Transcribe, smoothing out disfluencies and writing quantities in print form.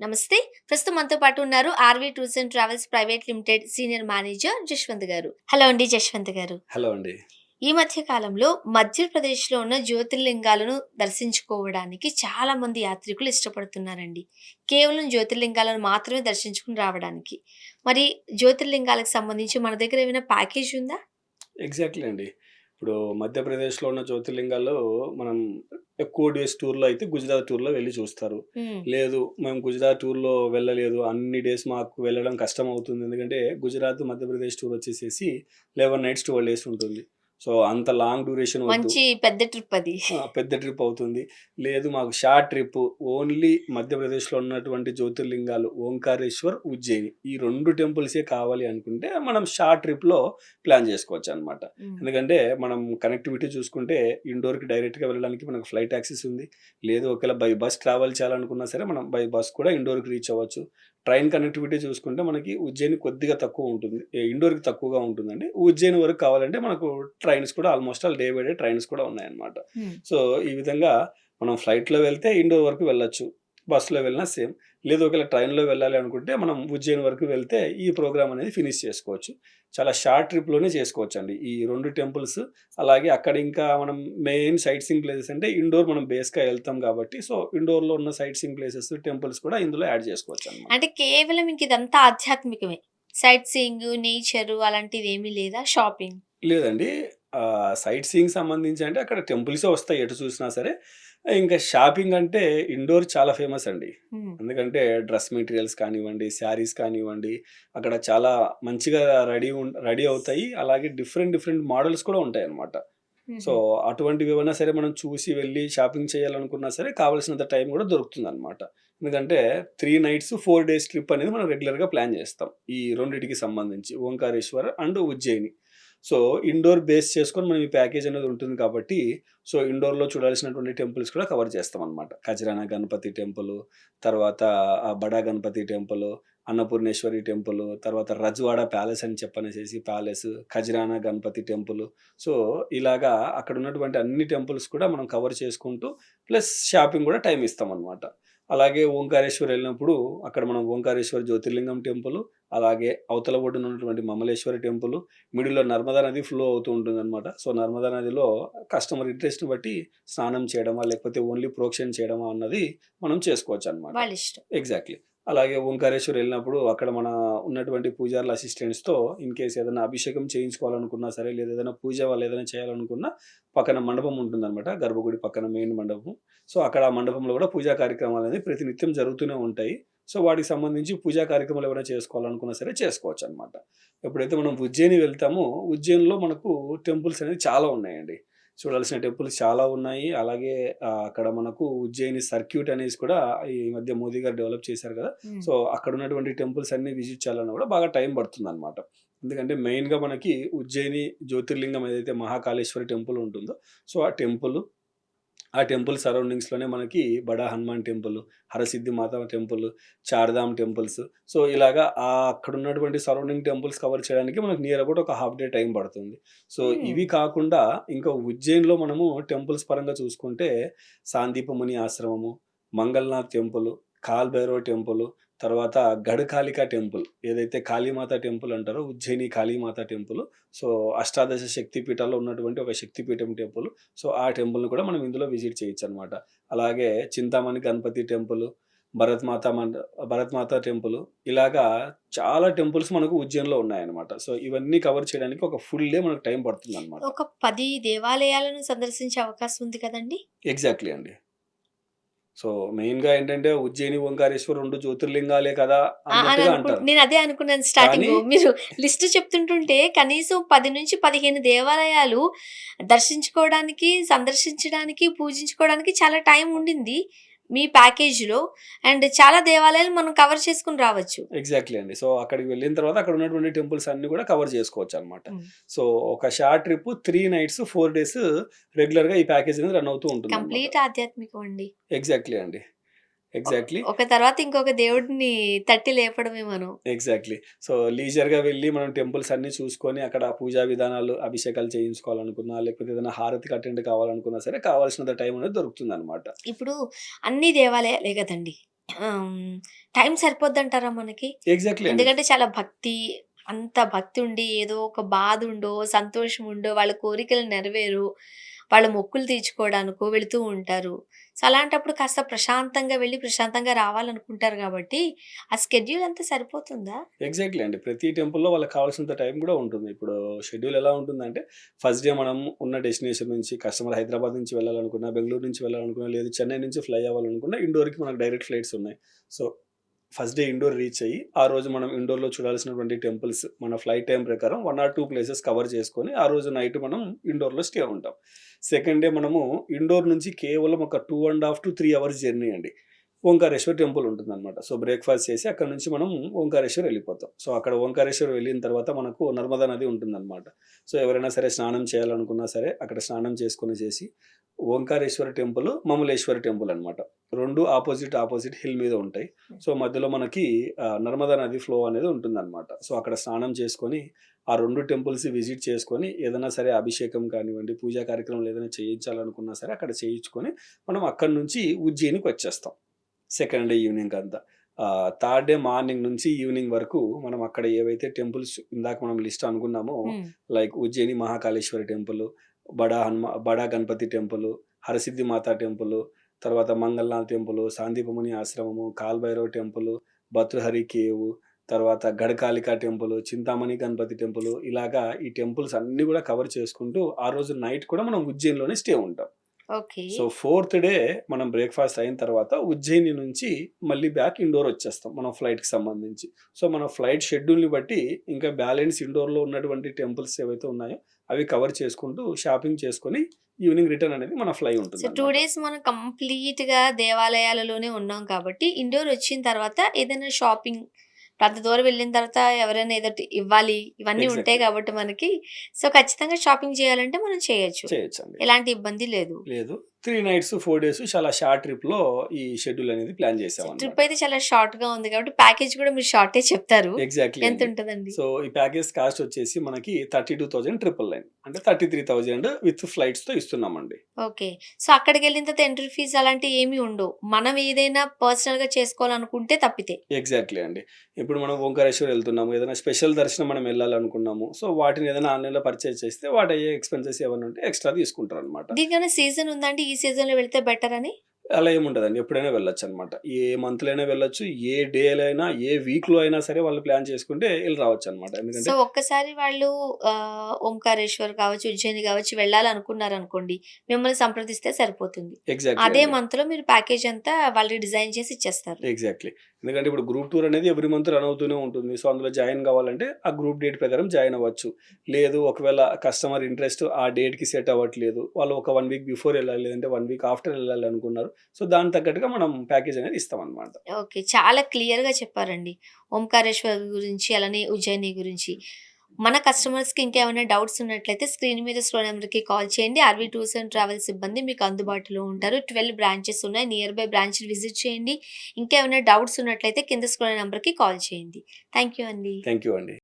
నమస్తే. ప్రస్తుతం మనతో పాటు ఉన్నారు RV tours and travels private limited senior manager Jaswanth గారు. హలో అండి జశ్వంత్ గారు. హలో అండి. ఈ మధ్య కాలంలో మధ్యప్రదేశ్‌లో ఉన్న జ్యోతిర్లింగాలను దర్శించుకోవడానికి చాలా మంది యాత్రికులు ఇష్టపడుతున్నారండి. కేవలం జ్యోతిర్లింగాలను మాత్రమే దర్శించుకొని రావడానికి. మరి జ్యోతిర్లింగాలకు సంబంధించి మన దగ్గర ఏమైనా ప్యాకేజ్ ఉందా? ఎగ్జాక్ట్‌లీ అండి. ఇప్పుడు మధ్యప్రదేశ్‌లో ఉన్న జ్యోతిర్లింగాల్లో మనం ఎక్కువ డేస్ టూర్‌లో అయితే గుజరాత్ టూర్‌లో వెళ్లి చూస్తారు. హ్మ్. లేదు మేము గుజరాత్ టూర్‌లో వెళ్ళలేదు. అన్ని డేస్ మాకు వెళ్ళడం కష్టమవుతుంది. ఎందుకంటే గుజరాత్, మధ్యప్రదేశ్ టూర్ వచ్చేసేసి 11 నైట్స్, 12 డేస్ ఉంటుంది. సో, అంత లాంగ్ డ్యూరేషన్ వద్దు. మంచి పెద్ద ట్రిప్ అది. పెద్ద ట్రిప్ అవుతుంది. లేదు మాకు షార్ట్ ట్రిప్ ఓన్లీ మధ్యప్రదేశ్‌లో ఉన్నటువంటి జ్యోతిర్లింగాలు ఓంకారేశ్వర్, ఉజ్జయిని ఈ 2 టెంపుల్సే కావాలి అనుకుంటే మనం షార్ట్ ట్రిప్‌లో ప్లాన్ చేసుకోవచ్చనమాట. హ్మ్. ఎందుకంటే మనం కనెక్టివిటీ చూసుకుంటే ఇండోర్‌కి డైరెక్ట్‌గా వెళ్ళడానికి మనకు ఫ్లైట్ యాక్సెస్ ఉంది. లేదు ఒకవేళ బై బస్ ట్రావెల్ చేయాలనుకున్నా సరే మనం బై బస్ కూడా ఇండోర్‌కి రీచ్ అవ్వచ్చు. ట్రైన్ కనెక్టివిటీ చూసుకుంటే మనకి ఉజ్జయిని కొద్దిగా తక్కువ ఉంటుంది. ఇండోర్‌కి తక్కువగా ఉంటుందండి. ఉజ్జయిని వరకు కావాలంటే మనకు ట్రైన్స్ కూడా almost all day by day trains కూడా ఉన్నాయన్నమాట. హ్మ్. సో, ఈ విధంగా మనం ఫ్లైట్‌లో వెళ్తే ఇండోర్ వరకు వెళ్ళొచ్చు. బస్‌లో వెళ్ళినా సేమ్. లేదు ఒకవేళ ట్రైన్‌లో వెళ్ళాలి అనుకుంటే మనం ఉజ్జయిని వరకు వెళ్తే ఈ ప్రోగ్రామ్ అనేది ఫినిష్ చేసుకోవచ్చు. చాలా షార్ట్ ట్రిప్‌లోనే చేసుకోవచ్చండి. ఈ 2 టెంపుల్స్ అలాగే అక్కడ ఇంకా మనం మెయిన్ సైట్ సీయింగ్ ప్లేసెస్ అంటే ఇండోర్ మనం బేస్‌గా ఎళ్తాం కాబట్టి సో, ఇండోర్‌లో ఉన్న సైట్ సీయింగ్ ప్లేసెస్, టెంపుల్స్ కూడా ఇందులో యాడ్ చేసుకోవచ్చనమాట. అంటే కేవలం ఇంక ఇదంతా ఆధ్యాత్మికమే. సైట్ సీయింగు, నేచరు అలాంటివేమీ లేదా? షాపింగ్. లేదండి. సైట్ సీయింగ్ సంబంధించి అంటే అక్కడ టెంపుల్సే వస్తాయి ఎటు చూసినా సరే. ఇంకా షాపింగ్ అంటే ఇండోర్ చాలా ఫేమస్ అండి. హ్మ్. ఎందుకంటే డ్రెస్ మెటీరియల్స్ కానివ్వండి, శారీస్ కానివ్వండి, అక్కడ చాలా మంచిగా రెడీ అవుతాయి. అలాగే డిఫరెంట్ డిఫరెంట్ మోడల్స్ కూడా ఉంటాయన్నమాట. సో, హుహు. అటువంటివేవన్నా సరే మనం చూసి వెళ్లి షాపింగ్ చేయాలనుకున్నా సరే కావాల్సినంత టైం గూడా దొరుకుతుందనమాట. ఎందుకంటే 3 నైట్స్, 4 డేస్ ట్రిప్ అనేది మనం రెగ్యులర్‌గా ప్లాన్ చేస్తాం. ఈ రెండిటికి సంబంధించి Omkareshwar and Ujjaini. So, Indore base చేసుకొని మనం ఈ ప్యాకేజ్ అనేది ఉంటుంది కాబట్టి, సో, ఇండోర్‌లో చూడాల్సినటువంటి టెంపుల్స్ కూడా కవర్ చేస్తామనమాట. ఖజరానా గణపతి టెంపులు, తర్వాత బడా గణపతి టెంపులు, అన్నపూర్ణేశ్వరి టెంపులు, తర్వాత రజ్వాడ ప్యాలెస్ అని చెప్పనేసేసి ప్యాలెస్, ఖజరానా గణపతి టెంపులు. సో, ఇలాగా అక్కడున్నటువంటి అన్ని టెంపుల్స్ కూడా మనం కవర్ చేసుకుంటూ, ప్లస్ షాపింగ్ గూడా టైమ్ ఇస్తామనమాట. అలాగే ఓంకారేశ్వర్ ఎళ్ళినప్పుడు అక్కడ మనం ఓంకారేశ్వర జ్యోతిర్లింగం టెంపులు, అలాగే అవతల ఒడ్డున ఉన్నటువంటి మమలేశ్వరి టెంపులు, మిడిల్‌లో నర్మదా నది ఫ్లో అవుతూ ఉంటుందనమాట. సో, నర్మదా నదిలో కస్టమర్ ఇంట్రెస్ట్‌ని బట్టి స్నానం చేయడమా, లేకపోతే ఓన్లీ ప్రోక్షణ చేయడమా అన్నది మనం చేసుకోవచ్చనమాట. వాళ్ళిష్టం. ఎగ్జాక్ట్‌లీ. అలాగే ఓంకారేశ్వర్ ఎళ్ళినప్పుడు అక్కడ మన ఉన్నటువంటి పూజారుల అసిస్టెంట్స్‌తో ఇన్ కేస్ ఏదైనా అభిషేకం చేయించుకోవాలనుకున్నా సరే, లేదా ఏదైనా పూజ వాళ్ళు ఏదైనా చేయాలనుకున్నా పక్కన మండపం ఉంటుందనమాట. గర్భగుడి పక్కన మెయిన్ మండపం. సో, అక్కడ ఆ మండపంలో గూడా పూజా కార్యక్రమాలనేవి ప్రతినిత్యం జరుగుతూనే ఉంటాయి. సో, వాటికి సంబంధించి పూజా కార్యక్రమాలు ఏమైనా చేసుకోవాలనుకున్నా సరే చేసుకోవచ్చనమాట. ఎప్పుడైతే మనం ఉజ్జయిని వెళ్తామో, ఉజ్జయినిలో మనకు టెంపుల్స్ అనేవి చాలా ఉన్నాయండి. చూడాల్సిన టెంపుల్స్ చాలా ఉన్నాయి. అలాగే అక్కడ మనకు ఉజ్జయిని సర్క్యూట్ అనేసి కూడా ఈ మధ్య మోదీ గారు డెవలప్ చేశారు కదా! హ్మ్. సో, అక్కడున్నటువంటి టెంపుల్స్ అన్నీ విజిట్ చేయాలన్నా కూడా బాగా టైం పడుతుందనమాట. ఎందుకంటే మెయిన్‌గా మనకి ఉజ్జయిని జ్యోతిర్లింగం ఏదైతే మహాకాళేశ్వరి టెంపుల్ ఉంటుందో, సో, ఆ టెంపుల్ సరౌండింగ్స్‌లోనే మనకి బడా హనుమాన్ టెంపుల్, హరసిద్ధి మాత టెంపుల్, చార్ధామ్ టెంపుల్స్. సో, ఇలాగా అక్కడున్నటువంటి సరౌండింగ్ టెంపుల్స్ కవర్ చేయడానికి మనకు నియర్ అబౌట్ ఒక హాఫ్ డే టైం పడుతుంది. సో, హ్మ్. ఇవి కాకుండా ఇంకా ఉజ్జయిన్‌లో మనము టెంపుల్స్ పరంగా చూసుకుంటే సాందీప ముని ఆశ్రమము, మంగళనాథ్ టెంపుల్, కాల్ భైరవ్ టెంపుల్, తర్వాత గఢకాళిక టెంపుల్ ఏదైతే కాళీమాత టెంపుల్ అంటారో ఉజ్జయిని కాళీమాత టెంపుల్. సో, అష్టాదశ శక్తి పీఠాల్లో ఉన్నటువంటి ఒక శక్తిపీఠం టెంపుల్. సో, ఆ టెంపుల్‌ని కూడా మనం ఇందులో విజిట్ చేయొచ్చనమాట. అలాగే చింతామణి గణపతి టెంపులు, భరత్ మాత మండ్ భరత్ మాత టెంపులు ఇలాగా చాలా టెంపుల్స్ మనకు ఉజ్జయిన్‌లో ఉన్నాయన్నమాట. సో, ఇవన్నీ కవర్ చేయడానికి ఒక ఫుల్ డే మనకు టైం పడుతుందన్నమాట. ఒక 10 దేవాలయాలను సందర్శించే అవకాశం ఉంది కదండీ! ఎగ్జాక్ట్‌లీ అండి. సో, మెయిన్‌గా ఏంటంటే ఉజ్జయిని, ఓంకారేశ్వర్ 2 జ్యోతిర్లింగాలే కదా! ఆ! అని అన్నట్టుగా అంటారు. నేనదే అనుకున్నాను కానీ స్టార్టింగు. మీరు లిస్ట్ చెప్తుంటుంటే కనీసం 10-15 దేవాలయాలు దర్శించుకోవడానికి, సందర్శించడానికి, పూజించుకోవడానికి చాలా టైం ఉండింది. మీ ప్యాకేజ్‌లో. అండ్ చాలా దేవాలయాలు మనం కవర్ చేసుకొని రావచ్చు. ఎగ్జాక్ట్‌లీ అండి. సో, అక్కడికి వెళ్ళిన తర్వాత అక్కడ ఉన్నటువంటి టెంపుల్స్ అన్నీ కూడా కవర్ చేసుకోవచ్చనమాట. హ్మ్. సో, ఒక షార్ట్ ట్రిప్ 3 నైట్స్, 4 డేస్ రెగ్యులర్‌గా ఈ ప్యాకేజ్ అనేది రన్ అవుతూ ఉంటుందనమాట. కంప్లీట్ ఆధ్యాత్మికం అండి. ఎగ్జాక్ట్‌లీ అండి. ఎగ్జాక్ట్‌లీ. ఒక తర్వాత ఇంకొక దేవుడిని తట్టి లేపడమే మనం. ఎగ్జాక్ట్‌లీ. సో, లీజర్‌గా వెళ్లి మనం టెంపుల్స్ అన్నీ చూసుకొని అక్కడ పూజా విధానాలు, అభిషేకాలు చేయించుకోవాలనుకున్నా, లేకపోతే ఏదైనా హారతికి అటెండ్ కావాలనుకున్నా సరే కావాల్సినంత టైం అనేది దొరుకుతుందనమాట. ఇప్పుడు అన్ని దేవాలయాలే గదండీ! హ్మ్. టైం సరిపోద్దంటారా మనకి? ఎగ్జాక్ట్‌లీ అండి. ఎందుకంటే చాలా భక్తి, అంత భక్తి ఉండి ఏదో ఒక బాధుండో, సంతోషముండో, వాళ్ళ కోరికలు నెరవేరో, వాళ్ళ మొక్కులు తీర్చుకోవడానికో వెళుతూ ఉంటారు. సో, అలాంటప్పుడు కాస్త ప్రశాంతంగా వెళ్లి, ప్రశాంతంగా రావాలనుకుంటారు గాబట్టి, ఆ స్కెడ్యూల్ అంతా సరిపోతుందా? ఎగ్జాక్ట్‌లీ అండి. ప్రతి టెంపుల్‌లో వాళ్ళకి కావాల్సినంత టైం గూడా ఉంటుంది. ఇప్పుడు షెడ్యూల్ ఎలా ఉంటుందంటే, ఫస్ట్ డే మనం ఉన్న డెస్టినేషన్ నుంచి కస్టమర్ హైదరాబాద్ నుంచి వెళ్ళాలనుకున్నా, బెంగుళూరు నుంచి వెళ్ళాలనుకున్నా, లేదు చెన్నై నుంచి ఫ్లై అవ్వాలనుకున్నా, ఇండోర్‌కి మనకు డైరెక్ట్ ఫ్లైట్స్ ఉన్నాయి. So, first day Indore reach అయ్యి, ఆ రోజు మనం ఇండోర్‌లో చూడాల్సినటువంటి టెంపుల్స్ మన ఫ్లైట్ టైమ్ ప్రకారం 1 ఆర్ 2 ప్లేసెస్ కవర్ చేసుకొని, ఆ రోజు నైట్ మనం ఇండోర్‌లో స్టే ఉంటాం. సెకండ్ డే మనము ఇండోర్ నుంచి కేవలం ఒక 2½ to 3 అవర్స్ జర్నీ అండి. ఓంకారేశ్వర్ టెంపుల్ ఉంటుందనమాట. సో, బ్రేక్‌ఫాస్ట్ చేసి అక్కడి నుంచి మనం ఓంకారేశ్వర్ వెళ్ళిపోతాం. సో, అక్కడ ఓంకారేశ్వర్ వెళ్ళిన తర్వాత మనకు నర్మదా నది ఉంటుందనమాట. సో, ఎవరైనా సరే స్నానం చేయాలనుకున్నా సరే అక్కడ స్నానం చేసుకొనేసేసి ఓంకారేశ్వర టెంపుల్, మమలేశ్వర టెంపుల్ అనమాట. 2 అపోజిట్ హిల్ మీద ఉంటాయి. సో, మధ్యలో మనకి నర్మదా నది ఫ్లో అనేది ఉంటుందనమాట. సో, అక్కడ స్నానం చేసుకొని, ఆ 2 టెంపుల్స్ విజిట్ చేసుకొని, ఏదైనా సరే అభిషేకం కానివ్వండి, పూజా కార్యక్రమాలు ఏదైనా చేయించాలనుకున్నా సరే అక్కడ చేయించుకొని, మనం అక్కడి నుంచి ఉజ్జయినికి వచ్చేస్తాం. సెకండ్ డే ఈవినింగ్ అంతా. థర్డ్ డే మార్నింగ్ నుంచి ఈవినింగ్ వరకు మనం అక్కడ ఏవైతే టెంపుల్స్ ఇందాక మనం లిస్ట్ అనుకున్నామో, హ్మ్. Like Ujjaini Mahakaleshwari temple, Bada Ganpati temple, Harsiddhi Mata temple, తర్వాత మంగళనాథ్ టెంపుల్, సాందీపముని ఆశ్రమము, కాల్భైరవ్ టెంపుల్, భర్తృహరి కేవ్, తర్వాత గడకాళిక టెంపుల్, చింతామణి గణపతి టెంపుల్, ఇలాగా ఈ టెంపుల్స్ అన్నీ కూడా కవర్ చేసుకుంటూ ఆ రోజు నైట్ కూడా మనం ఉజ్జయినిలోనే స్టే ఉంటాం. ఓకే. సో, ఫోర్త్ డే మనం బ్రేక్‌ఫాస్ట్ అయిన తర్వాత ఉజ్జయిని నుంచి మళ్ళీ బ్యాక్ ఇండోర్ వచ్చేస్తాం. మనం ఫ్లైట్‌కి సంబంధించి. సో, మన ఫ్లైట్ షెడ్యూల్‌ని బట్టి ఇంకా బ్యాలెన్స్ ఇండోర్‌లో ఉన్నటువంటి టెంపుల్స్ ఏవైతే ఉన్నాయో అవి కవర్ చేసుకుంటూ షాపింగ్ చేసుకొని ఈవినింగ్ రిటర్న్ అనేది మన ఫ్లై సో, 2 ఉంటుందన్నమాట. డేస్ మనం కంప్లీట్‌గా దేవాలయాలలోనే ఉన్నాం కాబట్టి, ఇండోర్ వచ్చిన తర్వాత ఏదైనా షాపింగ్ అంత దూరం వెళ్ళిన తర్వాత ఎవరైనా ఏదోటి ఇవ్వాలి. ఇవన్నీ ఉంటాయి ఎగ్జాక్ట్‌లీ. కాబట్టి మనకి, సో, ఖచ్చితంగా షాపింగ్ చేయాలంటే మనం చేయొచ్చు. చేయొచ్చండి. ఎలాంటి ఇబ్బంది లేదు. లేదు. 3 నైట్స్, 4 డేస్ చాలా షార్ట్ ట్రిప్‌లో ఈ షెడ్యూల్ అనేది ప్లాన్ సో, చేసామన్నమాట. ట్రిప్ అయితే చాలా షార్ట్‌గా ఉంది కాబట్టి, ప్యాకేజ్ కూడా మీరు షార్టే చెప్తారు. ఎగ్జాక్ట్‌లీ అండి. ఎంతుంటదండి? సో, ఈ ప్యాకేజ్ కాస్ట్ వచ్చేసి మనకి 32,999 అంటే 33,000 విత్ ఫ్లైట్స్‌తో ఇస్తున్నామండి. ఓకే. సో, అక్కడికెళ్ళిన తర్వాత ఎంట్రీ ఫీజ్ అలాంటివి ఏమి ఉండవు. మనం ఏదైనా పర్సనల్‌గా చేసుకోవాలనుకుంటే తప్పితే. ఎగ్జాక్ట్‌లీ అండి. ఇప్పుడు మనం ఓంకారేశ్వర్ ఎళ్తున్నాము. ఏదైనా స్పెషల్ దర్శనం మనం ఎళ్ళాలనుకున్నాము. సో, వాటిని ఏదైనా ఆన్‌లైన్‌లో పర్చేజ్ చేస్తే వాటయ్యే ఎక్స్‌పెన్సెస్ ఏవన్నా ఉంటే ఎక్స్‌ట్రా తీసుకుంటారనమాట. దీనికేమైనా సీజన్ ఉందా అండి? ఈ సీజన్‌లో వెళ్తే బెటర్ అని? అలా ఏముండదండి. ఎప్పుడైనా వెళ్ళొచ్చనమాట. ఏ మంత్‌లో అయినా వెళ్ళొచ్చు. ఏ డేలో అయినా, ఏ వీక్‌లో అయినా సరే వాళ్ళు ప్లాన్ చేసుకుంటే ఎళ్లి రావచ్చనమాట. సో, ఎందుకంటే ఒక్కసారి వాళ్ళు ఓంకారేశ్వర్ కావచ్చు, ఉజ్జయిని కావచ్చు వెళ్ళాలనుకున్నారనుకోండి, మిమ్మల్ని సంప్రదిస్తే సరిపోతుంది. ఎగ్జాక్ట్‌లీ అదే అండి. మంత్‌లో మీరు ప్యాకేజ్ అంతా వాళ్ళు డిజైన్ చేసి ఇచ్చేస్తారు. ఎగ్జాక్ట్‌లీ. ఎందుకంటే ఇప్పుడు గ్రూప్ టూర్ అనేది ఎవ్రీ మంత్ రన్ అవుతూనే ఉంటుంది. సో, అందులో జాయిన్ గావాలంటే ఆ గ్రూప్ డేట్ ప్రకారం జాయిన్ అవ్వచ్చు. లేదు ఒకవేళ కస్టమర్ ఇంట్రెస్ట్ ఆ డేట్‌కి సెట్ అవ్వట్లేదు. వాళ్ళు ఒక 1 వీక్ బిఫోర్ ఎళ్ళాలి. లేదంటే 1 వీక్ ఆఫ్టర్ ఎళ్ళాలి అనుకున్నారు. సో, దానికి తగ్గట్టుగా మనం ప్యాకేజ్ అనేది ఇస్తామనమాట. ఓకే. చాలా క్లియర్‌గా చెప్పారండి. ఓంకారేశ్వర్ గురించి, అలానే ఉజ్జయిని గురించి. మన కస్టమర్స్‌కి ఇంకేమైనా డౌట్స్ ఉన్నట్లయితే స్క్రీన్ మీద స్క్రోల్ నంబర్‌కి కాల్ చేయండి. ఆర్‌వి టూర్స్ అండ్ ట్రావెల్స్ సిబ్బంది మీకు అందుబాటులో ఉంటారు. 12 బ్రాంచెస్ ఉన్నాయి. నియర్ బై బ్రాంచ్‌ని విజిట్ చేయండి. ఇంకేమైనా డౌట్స్ ఉన్నట్లయితే కింద స్క్రోల్ నంబర్‌కి కాల్ చేయండి. థాంక్ యూ అండి. థాంక్ యూ అండి.